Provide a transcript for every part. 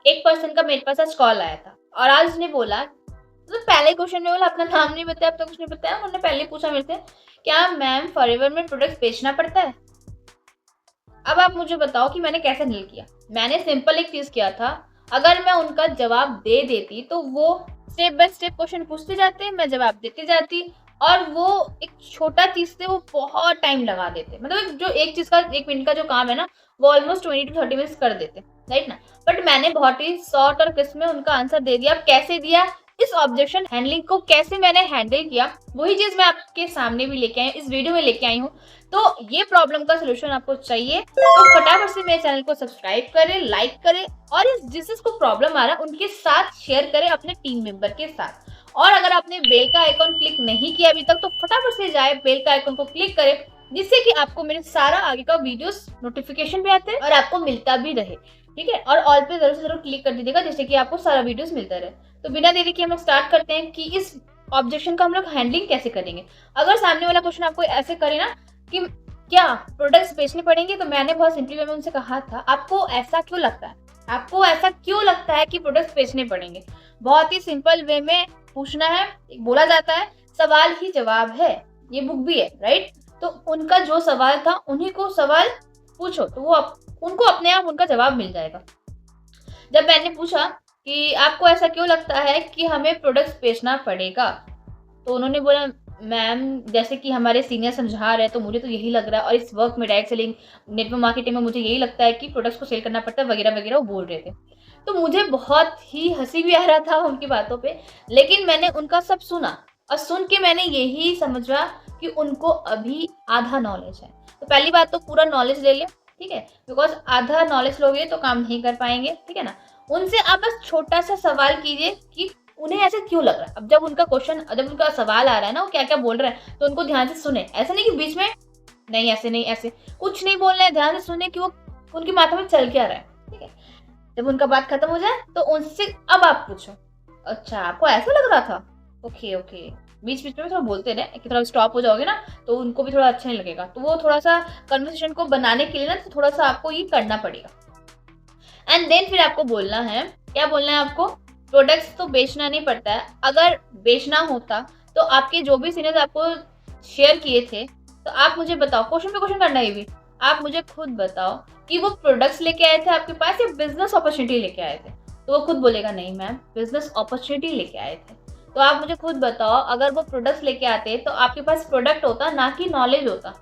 एक पर्सन का मेरे पास आज कॉल आया था और आज उसने बोला, तो पहले क्वेश्चन में बोला अपना नाम नहीं बताया, अब तक कुछ नहीं बताया। उन्होंने पहले पूछा मेरे से, क्या मैम फॉरएवर में प्रोडक्ट्स बेचना पड़ता है? अब आप मुझे बताओ कि मैंने कैसे डील किया। मैंने सिंपल एक चीज किया था, अगर मैं उनका जवाब दे देती तो वो स्टेप बाय स्टेप क्वेश्चन पूछते जाते, मैं जवाब देती जाती, और वो एक छोटा चीज से वो बहुत टाइम लगा देते। मतलब जो एक चीज का 1 मिनट का जो काम है ना, वो ऑलमोस्ट 20 to 30 मिनट्स कर देते, राइट ना। बट मैंने बहुत ही शॉर्ट और क्रिस्प में उनका आंसर दे दिया। अब कैसे दिया, इस ऑब्जेक्शन हैंडलिंग को कैसे मैंने हैंडल किया, वही चीज मैं आपके सामने भी लेके आई, इस वीडियो में लेके आई हूँ। तो ये प्रॉब्लम का सोल्यूशन आपको चाहिए तो फटाफट से मेरे चैनल को सब्सक्राइब करें, लाइक करें, और जिस जिसको प्रॉब्लम आ रहा है उनके साथ शेयर करें, अपने टीम मेंबर के साथ। और अगर आपने बेल का आइकॉन क्लिक नहीं किया अभी तक तो फटाफट से जाए बेल का आइकॉन को क्लिक करें, जिससे कि आपको मेरे सारा आगे का वीडियोस नोटिफिकेशन भी आते हैं और आपको मिलता भी रहे, ठीक है। और ऑल पे जरूर से जरूर क्लिक कर दीजिएगा, जिससे कि आपको सारा वीडियोस मिलता रहे। तो बिना देरी के हम लोग स्टार्ट करते हैं कि इस ऑब्जेक्शन का हम लोग हैंडलिंग कैसे करेंगे। अगर सामने वाला क्वेश्चन आपको ऐसे करे ना कि क्या प्रोडक्ट्स बेचने पड़ेंगे, तो मैंने बहुत सिंपली वे में उनसे कहा था, आपको ऐसा क्यों लगता है, आपको ऐसा क्यों लगता है कि प्रोडक्ट्स बेचने पड़ेंगे। बहुत ही सिंपल वे में पूछना है। बोला जाता है सवाल ही जवाब है, ये बुक भी है, राइट। तो उनका जो सवाल था उन्हीं को सवाल पूछो, तो वो उनको अपने आप उनका जवाब मिल जाएगा। जब मैंने पूछा कि आपको ऐसा क्यों लगता है कि हमें प्रोडक्ट्स बेचना पड़ेगा, तो उन्होंने बोला मैम जैसे कि हमारे सीनियर समझा रहे हैं तो मुझे तो यही लग रहा है, और इस वर्क में डायरेक्ट सेलिंग नेटवर्क मार्केटिंग में मुझे यही लगता है कि प्रोडक्ट्स को सेल करना पड़ता है वगैरह वगैरह, वो बोल रहे थे। तो मुझे बहुत ही हंसी भी आ रहा था उनकी बातों पे, लेकिन मैंने उनका सब सुना और सुन के मैंने यही समझा कि उनको अभी आधा नॉलेज है। तो पहली बात तो पूरा नॉलेज ले ले, ठीक है, बिकॉज आधा नॉलेज लोगे तो काम नहीं कर पाएंगे, ठीक है ना। उनसे आप बस छोटा सा सवाल कीजिए कि उन्हें ऐसे क्यों लग रहा है। अब जब उनका सवाल आ रहा है ना, वो क्या क्या बोल रहे हैं, तो उनको ध्यान से सुने। ऐसा नहीं कि बीच में नहीं ऐसे नहीं ऐसे कुछ नहीं बोलना है, ध्यान से सुने कि वो उनके माथा में चल क्या रहा है, ठीक है। जब उनका बात खत्म हो जाए तो उनसे अब आप पूछो, अच्छा आपको ऐसा लग रहा था, ओके ओके। बीच बीच में थोड़ा बोलते रहे कि थोड़ा स्टॉप हो जाओगे ना तो उनको भी थोड़ा अच्छा नहीं लगेगा। तो वो थोड़ा सा कन्वर्सेशन को बनाने के लिए ना तो थोड़ा सा आपको ये करना पड़ेगा। एंड देन फिर आपको बोलना है, क्या बोलना है आपको, प्रोडक्ट्स तो बेचना नहीं पड़ता है। अगर बेचना होता तो आपके जो भी सीनियर्स आपको शेयर किए थे, तो आप मुझे बताओ, क्वेश्चन पे क्वेश्चन करना है भी, आप मुझे खुद बताओ कि वो प्रोडक्ट्स लेके आए थे आपके पास या बिजनेस अपॉर्चुनिटी लेके आए थे। तो वो खुद बोलेगा नहीं मैम बिजनेस अपॉर्चुनिटी लेके आए थे। तो आप मुझे खुद बताओ, अगर वो प्रोडक्ट्स लेके आते तो आपके पास प्रोडक्ट होता ना कि नॉलेज होता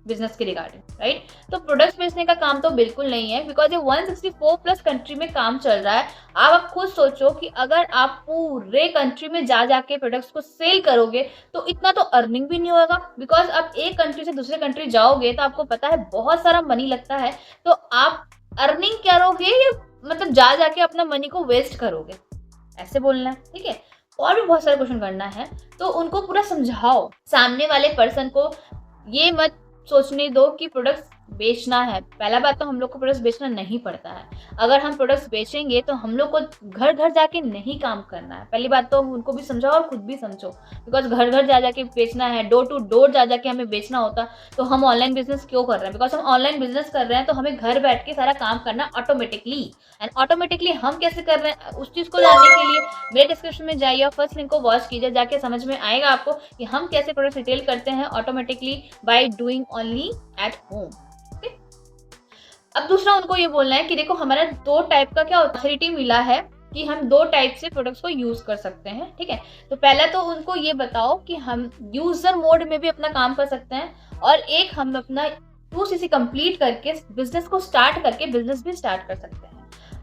बिजनेस के रिगार्डिंग, राइट। तो प्रोडक्ट्स बेचने का काम तो बिल्कुल नहीं है, बिकॉज ये 164 प्लस कंट्री में काम चल रहा है। आप खुद सोचो कि अगर आप पूरे कंट्री में जा जाके प्रोडक्ट्स को सेल करोगे तो इतना तो अर्निंग भी नहीं होगा, बिकॉज आप एक कंट्री से दूसरे कंट्री जाओगे तो आपको पता है बहुत सारा मनी लगता है। तो आप अर्निंग करोगे या मतलब जा जाके अपना मनी को वेस्ट करोगे, ऐसे बोलना है, ठीक है। और भी बहुत सारे क्वेश्चन करना है, तो उनको पूरा समझाओ। सामने वाले पर्सन को ये मत सोचने दो कि प्रोडक्ट्स बेचना है। पहला बात तो हम लोग को प्रोडक्ट्स बेचना नहीं पड़ता है। अगर हम प्रोडक्ट्स बेचेंगे तो हम लोग को घर घर जाके नहीं काम करना है। पहली बात तो उनको भी समझाओ और खुद भी समझो, बिकॉज घर घर जा जाके बेचना है, डोर टू डोर जा जाके हमें बेचना होता तो हम ऑनलाइन बिजनेस क्यों कर रहे हैं। बिकॉज हम ऑनलाइन बिजनेस कर रहे हैं तो हमें घर बैठ के सारा काम करना ऑटोमेटिकली। एंड ऑटोमेटिकली हम कैसे कर रहे हैं उस चीज़ को जानने के लिए मेरे डिस्क्रिप्शन में जाइए और फर्स्ट लिंक को वॉच कीजिए, जाके समझ में आएगा आपको कि हम कैसे प्रोडक्ट रिटेल करते हैं automatically by doing only at home. अब दूसरा उनको ये बोलना है कि देखो हमारा 2 टाइप का क्या अथॉरिटी मिला है कि हम 2 टाइप से प्रोडक्ट्स को यूज कर सकते हैं, ठीक है। तो पहला तो उनको ये बताओ कि हम यूजर मोड में भी अपना काम कर सकते हैं, और एक हम अपना 2cc कंप्लीट करके बिजनेस को स्टार्ट करके बिजनेस भी स्टार्ट कर सकते हैं।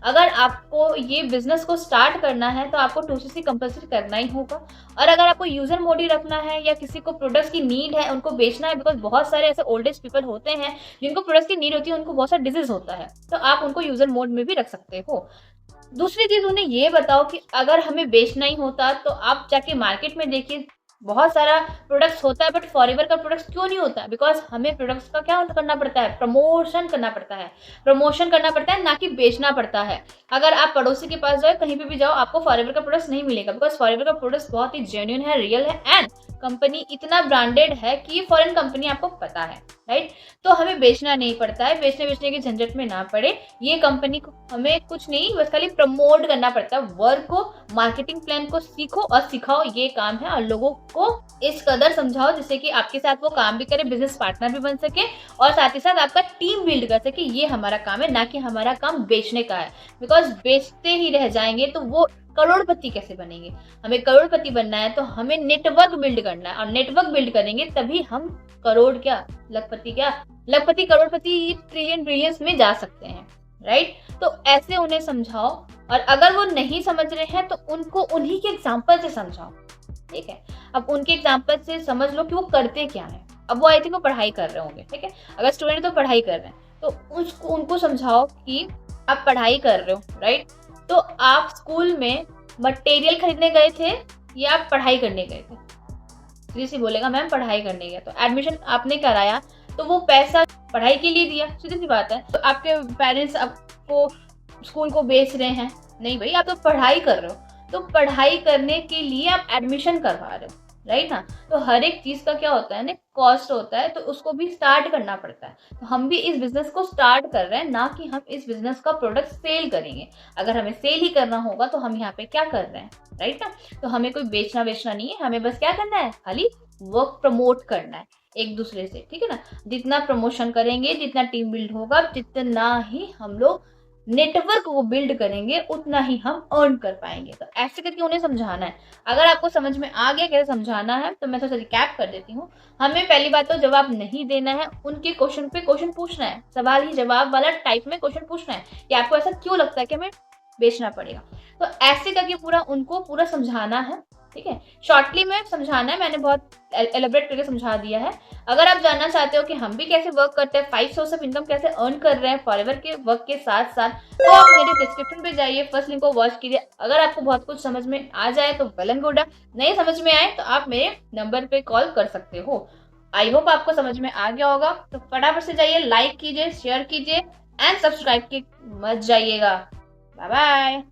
अगर आपको ये बिजनेस को स्टार्ट करना है तो आपको 2cc कंपल्सरी करना ही होगा। और अगर आपको यूजर मोड ही रखना है या किसी को प्रोडक्ट्स की नीड है, उनको बेचना है, बिकॉज बहुत सारे ऐसे ओल्ड एज पीपल होते हैं जिनको प्रोडक्ट्स की नीड होती है, उनको बहुत सारा डिजीज होता है, तो आप उनको यूजर मोड में भी रख सकते हो। दूसरी चीज उन्हें ये बताओ कि अगर हमें बेचना ही होता तो आप जाके मार्केट में देखिए बहुत सारा प्रोडक्ट्स होता है बट फॉरएवर का प्रोडक्ट्स क्यों नहीं होता है? बिकॉज हमें प्रोडक्ट्स का क्या करना पड़ता है, प्रमोशन करना पड़ता है, प्रमोशन करना पड़ता है, ना कि बेचना पड़ता है। अगर आप पड़ोसी के पास जाओ, कहीं पे भी जाओ, आपको फॉरएवर का प्रोडक्ट्स नहीं मिलेगा, बिकॉज फॉरएवर का प्रोडक्ट्स बहुत ही जेन्युइन है, रियल है, एंड कंपनी इतना ब्रांडेड है कि ये फॉरेन कंपनी आपको पता है, राइट। तो हमें बेचना नहीं पड़ता है, बेचने के झंझट में ना पड़े। ये कंपनी को हमें कुछ नहीं, बस खाली प्रमोट करना पड़ता है। वर्क को, मार्केटिंग प्लान को सीखो और सिखाओ, ये काम है। और लोगों को इस कदर समझाओ जिससे कि आपके साथ वो काम भी करे, बिजनेस पार्टनर भी बन सके, और साथ ही साथ आपका टीम बिल्ड कर सके। ये हमारा काम है, ना कि हमारा काम बेचने का है। बिकॉज बेचते ही रह जाएंगे तो वो करोड़पति कैसे बनेंगे? हमें करोड़पति बनना है तो हमें नेटवर्क बिल्ड करना है, और नेटवर्क बिल्ड करेंगे तभी हम करोड़ क्या, लखपति, करोड़पति, ट्रिलियन, बिलियंस में जा सकते हैं, राइट। तो ऐसे उन्हें समझाओ, और अगर वो नहीं समझ रहे हैं तो उनको उन्हीं के एग्जाम्पल से समझाओ, ठीक है। अब उनके एग्जाम्पल से समझ लो कि वो करते क्या है। अब वो आई थिंक वो पढ़ाई कर रहे होंगे, ठीक है। अगर स्टूडेंट तो पढ़ाई कर रहे हैं तो उसको उनको समझाओ कि आप पढ़ाई कर रहे हो, राइट। तो आप स्कूल में मटेरियल खरीदने गए थे या आप पढ़ाई करने गए थे? सीधी सी बोलेगा मैम पढ़ाई करने गया। तो एडमिशन आपने कराया तो वो पैसा पढ़ाई के लिए दिया, सीधी सी बात है। तो आपके पेरेंट्स आपको स्कूल को बेच रहे हैं? नहीं भाई, आप तो पढ़ाई कर रहे हो, तो पढ़ाई करने के लिए आप एडमिशन करवा रहे हो, राइट ना। तो हर एक चीज का क्या होता है ना, कॉस्ट होता है, तो उसको भी स्टार्ट करना पड़ता है। तो हम भी इस बिजनेस को स्टार्ट कर रहे हैं, ना कि हम इस बिजनेस का प्रोडक्ट सेल करेंगे। अगर हमें सेल ही करना होगा तो हम यहाँ पे क्या कर रहे हैं, राइट ना। तो हमें कोई बेचना नहीं है, हमें बस क्या करना है, खाली वर्क प्रमोट करना है एक दूसरे से, ठीक है ना। जितना प्रमोशन करेंगे, जितना टीम बिल्ड होगा, जितना ही हम लोग नेटवर्क को बिल्ड करेंगे, उतना ही हम अर्न कर पाएंगे। तो ऐसे करके उन्हें समझाना है। अगर आपको समझ में आ गया कैसे समझाना है तो मैं थोड़ा सा रिकैप कर देती हूँ। हमें पहली बात तो जवाब नहीं देना है, उनके क्वेश्चन पे क्वेश्चन पूछना है, सवाल ही जवाब वाला टाइप में क्वेश्चन पूछना है कि आपको ऐसा क्यों लगता है कि हमें बेचना पड़ेगा। तो ऐसे करके उनको पूरा समझाना है, ठीक है। शॉर्टली में समझाना है, मैंने बहुत एलेबरेट करके समझा दिया है। अगर आप जानना चाहते हो कि हम भी कैसे वर्क करते हैं, 5 सोर्स ऑफ इनकम कैसे अर्न कर रहे हैं फॉरएवर के वर्क के साथ साथ, तो आप मेरे डिस्क्रिप्शन पे जाइए, फर्स्ट लिंक को वॉच कीजिए। अगर आपको बहुत कुछ समझ में आ जाए तो वेल एंड गुड है, नहीं समझ में आए तो आप मेरे नंबर पे कॉल कर सकते हो। आई होप आपको समझ में आ गया होगा। तो फटाफट से जाइए, लाइक कीजिए, शेयर कीजिए, एंड सब्सक्राइब के मत जाइएगा। Bye bye.